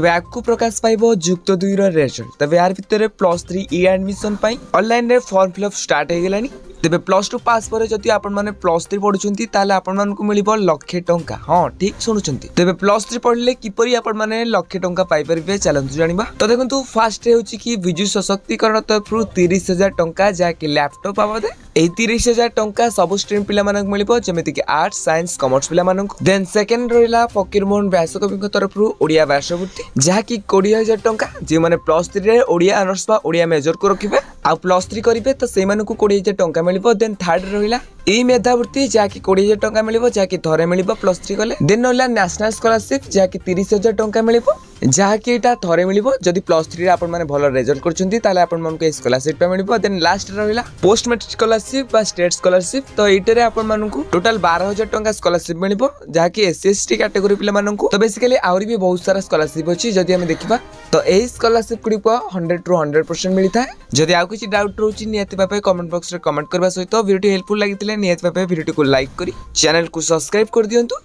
तेज आपको प्रकाश पाइब जुक्त 2 रिजल्ट। तेज यार भितर +3 e admission online form fill up start हो गलानी। तेज +2 पास पर जदि आपण माने +3 पढुचंती ताले आपण मानकु मिलिबो लाखे टंका। हां ठीक सुनुचंती। तेज +3 पढले किपरि आपण माने लाखे टंका पाई परिबे चलंतु जानिबा। तो देखंतु फर्स्ट हेउची कि विजु सशक्तिकरण तरफरु 30,000 टंका जा कि लैपटॉप आबदे। ए 30,000 टंका सब स्ट्रीम पिला मानक मिलिबो जेमिति कि आर्ट्स साइंस कॉमर्स पिला मानक। देन सेकंड रहिला फकीर मोहन व्यासकवि तरफरु ओडिया व्यासवृत्ति जा कि 20,000 टंका। जे माने +3 रे ओडिया ऑनर्स बा ओडिया मेजर को रखिबे आ +3 करिवे तो से मानकु 20,000 टंका मिलिबो। देन थर्ड रहिला ई मेधावृत्ति जा कि 20,000 टंका मिलिबो जा कि थरे मिलिबो +3 कले। देन रहिला नेशनल स्कॉलरशिप जा कि 30,000 टंका मिलिबो जहा कि एटा थरे मिलिबो जदि +3 रे आपण माने भलो रिजल्ट करचंती ताले आपण मानकु ए स्कॉलरशिप पे मिलिबो। देन लास्ट रहिला पोस्ट मैट्रिक स्कॉलरशिप बा स्टेट स्कॉलरशिप। तो एटे आपण मानकु टोटल 12,000 टंका स्कॉलरशिप मिलिबो जहा कि एससी/एसटी कैटेगरी पिला मानकु। तो बेसिकली आउरी भी बहुत सारा स्कॉलरशिप अछि जदि हम देखिबा तो ए स्कॉलरशिप गुडी को 100 टू 100% मिलिथा। जदि आउ किछि डाउट रहउछि नियति पापे कमेंट बॉक्स रे कमेंट करबा सहित वीडियो हेल्पफुल लागितले नियति पापे वीडियो को लाइक करी चैनल को सब्सक्राइब कर दियंतु।